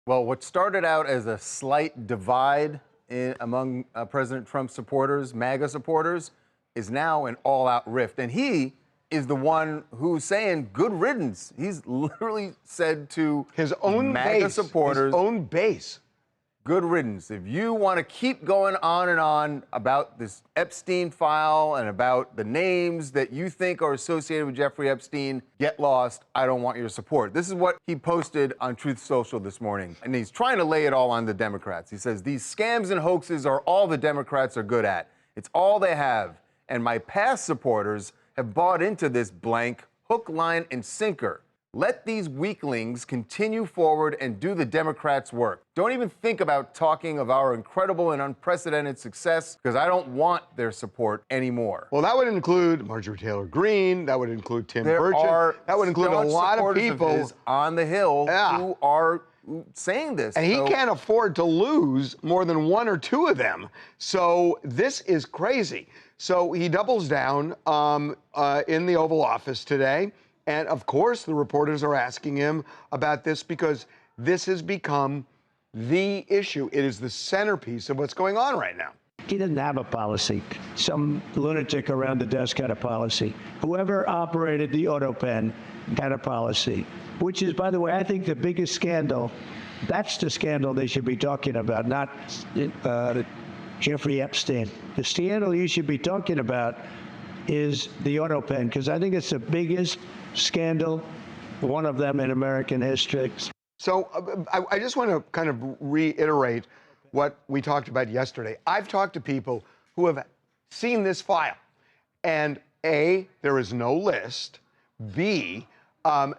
Well, what started out as a slight divide among President Trump's supporters, MAGA supporters, is now an all-out rift. And he is the one who's saying good riddance. He's literally said to his own MAGA supporters, his own base, good riddance. If you want to keep going on and on about this Epstein file and about the names that you think are associated with Jeffrey Epstein, get lost. I don't want your support. This is what he posted on Truth Social this morning. And he's trying to lay it all on the Democrats. He says, these scams and hoaxes are all the Democrats are good at. It's all they have. And my past supporters have bought into this blank hook, line, and sinker. Let these weaklings continue forward and do the Democrats' work. Don't even think about talking of our incredible and unprecedented success, because I don't want their support anymore. Well, that would include Marjorie Taylor Greene. That would include Tim Burchett. That would include a lot of people on the Hill who are saying this. And he can't afford to lose more than one or two of them. So this is crazy. So he doubles down in the Oval Office today. And, of course, the reporters are asking him about this because this has become the issue. It is the centerpiece of what's going on right now. He didn't have a policy. Some lunatic around the desk had a policy. Whoever operated the auto pen had a policy, which is, by the way, I think the biggest scandal. That's the scandal they should be talking about, not Jeffrey Epstein. The scandal you should be talking about is the auto pen, because I think it's the biggest scandal, one of them in American history. So I just want to kind of reiterate what we talked about yesterday. I've talked to people who have seen this file, and A, there is no list. B,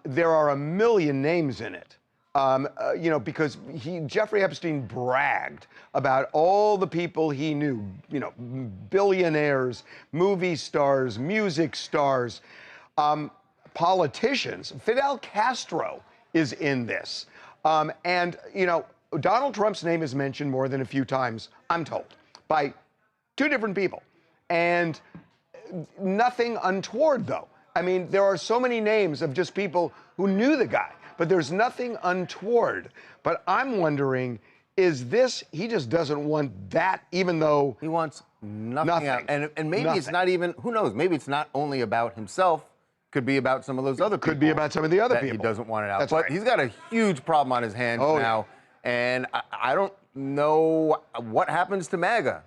there are a million names in it. You know, because Jeffrey Epstein bragged about all the people he knew, you know, billionaires, movie stars, music stars, politicians. Fidel Castro is in this. And, you know, Donald Trump's name is mentioned more than a few times, I'm told, by two different people. And nothing untoward, though. I mean, there are so many names of just people who knew the guy, but there's nothing untoward. But I'm wondering, is this, he just doesn't want that, even though he wants nothing out. And maybe it's not even, who knows, maybe it's not only about himself. Could be about some of those other people. Could be about some of the other people. He doesn't want it out. That's but right. He's got a huge problem on his hands now. Yeah. And I don't know what happens to MAGA.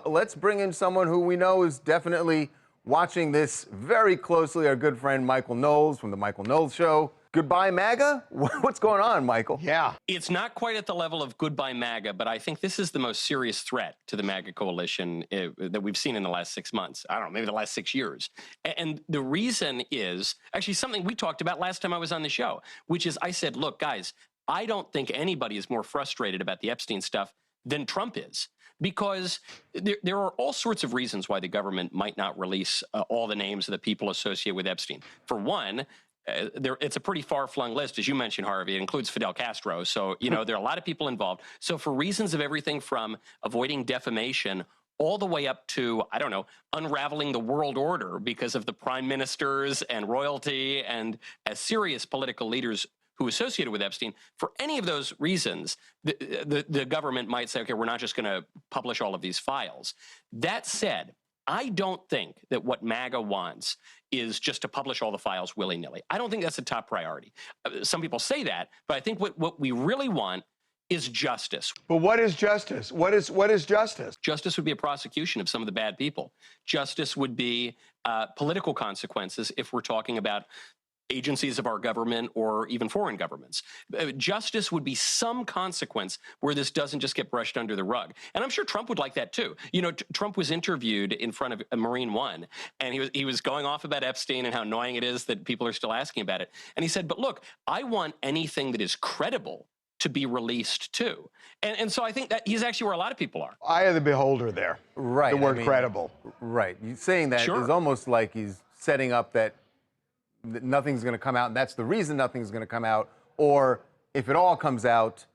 Let's bring in someone who we know is definitely watching this very closely, our good friend Michael Knowles from The Michael Knowles Show. Goodbye, MAGA? What's going on, Michael? Yeah. It's not quite at the level of goodbye, MAGA, but I think this is the most serious threat to the MAGA coalition that we've seen in the last 6 months. I don't know, maybe the last 6 years. And the reason is actually something we talked about last time I was on the show, which is I said, look, guys, I don't think anybody is more frustrated about the Epstein stuff than Trump is. Because there are all sorts of reasons why the government might not release all the names of the people associated with Epstein. For one, it's a pretty far-flung list, as you mentioned, Harvey. It includes Fidel Castro. So, you know, there are a lot of people involved. So for reasons of everything from avoiding defamation all the way up to, I don't know, unraveling the world order because of the prime ministers and royalty and as serious political leaders who associated with Epstein, for any of those reasons, the government might say, okay, we're not just going to publish all of these files. That said, I don't think that what MAGA wants is just to publish all the files willy-nilly. I don't think that's a top priority. Some people say that, but I think what we really want is justice. But what is justice? What is justice? Justice would be a prosecution of some of the bad people. Justice would be political consequences if we're talking about agencies of our government or even foreign governments. Justice would be some consequence where this doesn't just get brushed under the rug. And I'm sure Trump would like that too. You know, Trump was interviewed in front of Marine One, and he was going off about Epstein and how annoying it is that people are still asking about it. And he said, but look, I want anything that is credible to be released too. And so I think that he's actually where a lot of people are. Eye of the beholder there. Right. The word credible. Right. You saying that is almost like he's setting up that nothing's going to come out, and that's the reason nothing's going to come out. Or if it all comes out,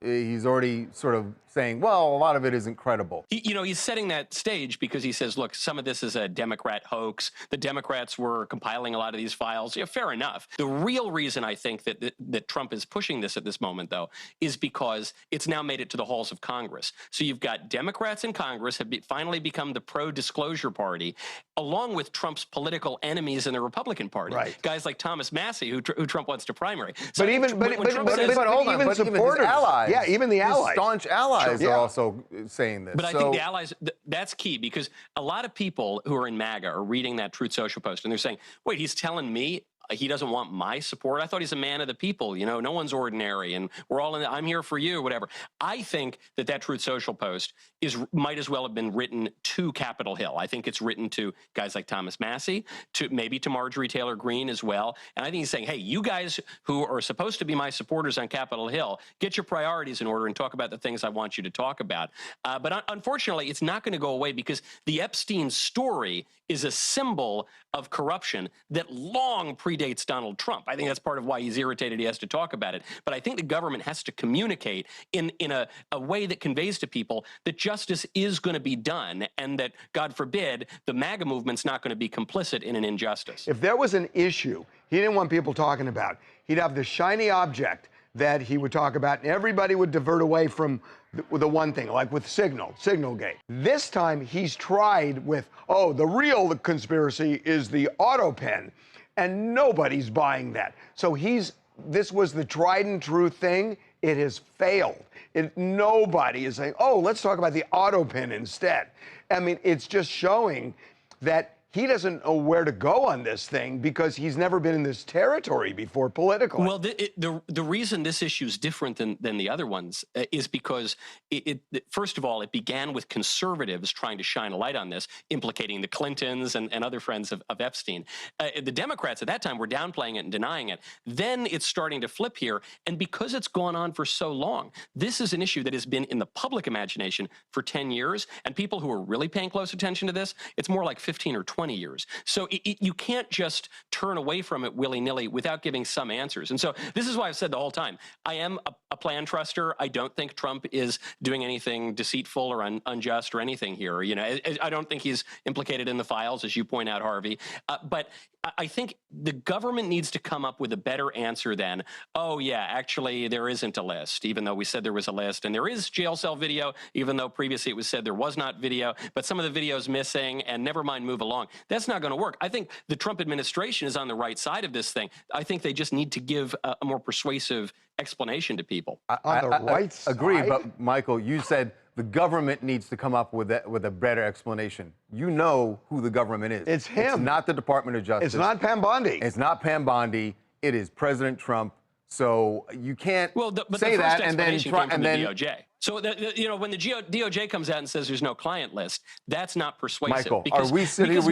he's already sort of saying, well, a lot of it isn't credible. He's setting that stage because he says, look, some of this is a Democrat hoax. The Democrats were compiling a lot of these files. Yeah, fair enough. The real reason I think that Trump is pushing this at this moment, though, is because it's now made it to the halls of Congress. So you've got Democrats in Congress have finally become the pro-disclosure party, along with Trump's political enemies in the Republican Party. Right. Guys like Thomas Massey, who Trump wants to primary. But So even supporters, allies, yeah, even the allies, his staunch allies Sure. are Yeah. also saying this. But I think the allies, that's key, because a lot of people who are in MAGA are reading that Truth Social post and they're saying, wait, he's telling me he doesn't want my support? I thought he's a man of the people. You know, no one's ordinary, and we're all in. I'm here for you, or whatever. I think that Truth Social post might as well have been written to Capitol Hill. I think it's written to guys like Thomas Massey, maybe to Marjorie Taylor Greene as well. And I think he's saying, hey, you guys who are supposed to be my supporters on Capitol Hill, get your priorities in order and talk about the things I want you to talk about. But unfortunately, it's not going to go away, because the Epstein story is a symbol of corruption that long predates Donald Trump. I think that's part of why he's irritated he has to talk about it. But I think the government has to communicate in a way that conveys to people that justice is going to be done, and that, God forbid, the MAGA movement's not going to be complicit in an injustice. If there was an issue he didn't want people talking about, he'd have the shiny object that he would talk about, and everybody would divert away from the one thing, like with Signalgate. This time he's tried with, oh, the real conspiracy is the auto pen, and nobody's buying that. So this was the tried and true thing. It has failed. Nobody is saying, oh, let's talk about the auto pen instead. I mean, it's just showing that he doesn't know where to go on this thing, because he's never been in this territory before politically. Well, the reason this issue is different than the other ones is because, first of all, it began with conservatives trying to shine a light on this, implicating the Clintons and other friends of Epstein. The Democrats at that time were downplaying it and denying it. Then it's starting to flip here. And because it's gone on for so long, this is an issue that has been in the public imagination for 10 years. And people who are really paying close attention to this, it's more like 15 or 20 years. So you can't just turn away from it willy-nilly without giving some answers. And so this is why I've said the whole time, I am a plan truster. I don't think Trump is doing anything deceitful or unjust or anything here. You know, I don't think he's implicated in the files, as you point out, Harvey. But I think the government needs to come up with a better answer than, oh, yeah, actually, there isn't a list, even though we said there was a list. And there is jail cell video, even though previously it was said there was not video. But some of the video is missing, and never mind, move along. That's not going to work. I think the Trump administration is on the right side of this thing. I think they just need to give a more persuasive explanation to people. On the right side? Agree, but Michael, you said the government needs to come up with a better explanation. You know who the government is. It's him. It's not the Department of Justice. It's not Pam Bondi. It's not Pam Bondi. It is President Trump. So you can't say that and then try and then. The DOJ. So when the DOJ comes out and says there's no client list, that's not persuasive. Michael, are we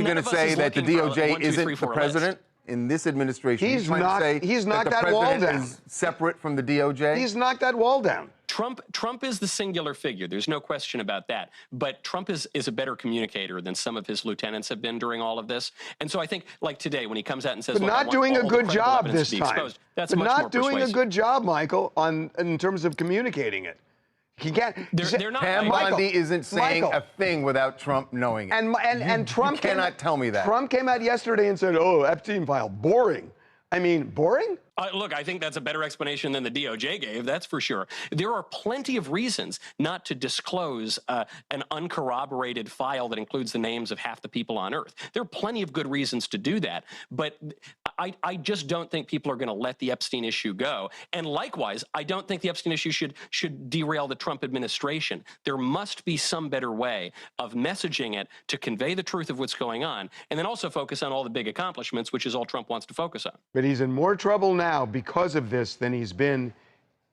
going to say that the DOJ isn't the president in this administration? He's knocked that wall down. Is separate from the DOJ. He's knocked that wall down. Trump is the singular figure. There's no question about that. But Trump is a better communicator than some of his lieutenants have been during all of this. And so I think, like today, when he comes out and says, but not doing a good job this time. That's but much more not doing persuasive. a good job, Michael, in terms of communicating it. He can't. They're not. Pam Bondi isn't saying a thing without Trump knowing it. And Trump you cannot tell me that. Trump came out yesterday and said, "Oh, Epstein file, boring." I mean, boring? Look, I think that's a better explanation than the DOJ gave, that's for sure. There are plenty of reasons not to disclose an uncorroborated file that includes the names of half the people on Earth. There are plenty of good reasons to do that, but I just don't think people are going to let the Epstein issue go. And likewise, I don't think the Epstein issue should derail the Trump administration. There must be some better way of messaging it to convey the truth of what's going on, and then also focus on all the big accomplishments, which is all Trump wants to focus on. But he's in more trouble now because of this than he's been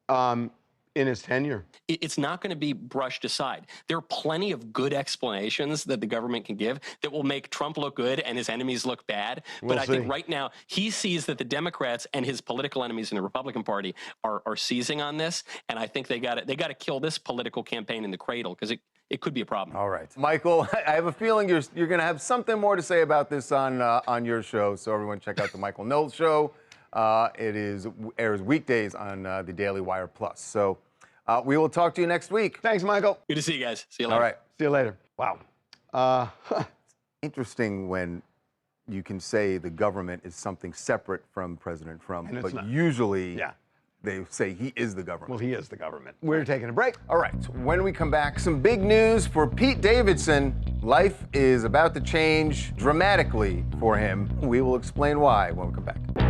in his tenure. It's not going to be brushed aside. There are plenty of good explanations that the government can give that will make Trump look good and his enemies look bad. But I think right now he sees that the Democrats and his political enemies in the Republican Party are seizing on this, and I think they got to kill this political campaign in the cradle, because it could be a problem. All right, Michael, I have a feeling you're going to have something more to say about this on your show. So everyone, check out the Michael Knowles Show. It airs weekdays on the Daily Wire Plus. So We will talk to you next week. Thanks, Michael. Good to see you guys. See you later. All right. See you later. Wow. Interesting when you can say the government is something separate from President Trump, And it's but not. usually Yeah. they say he is the government. Well, he is the government. We're taking a break. All right, when we come back, some big news for Pete Davidson. Life is about to change dramatically for him. We will explain why when we come back.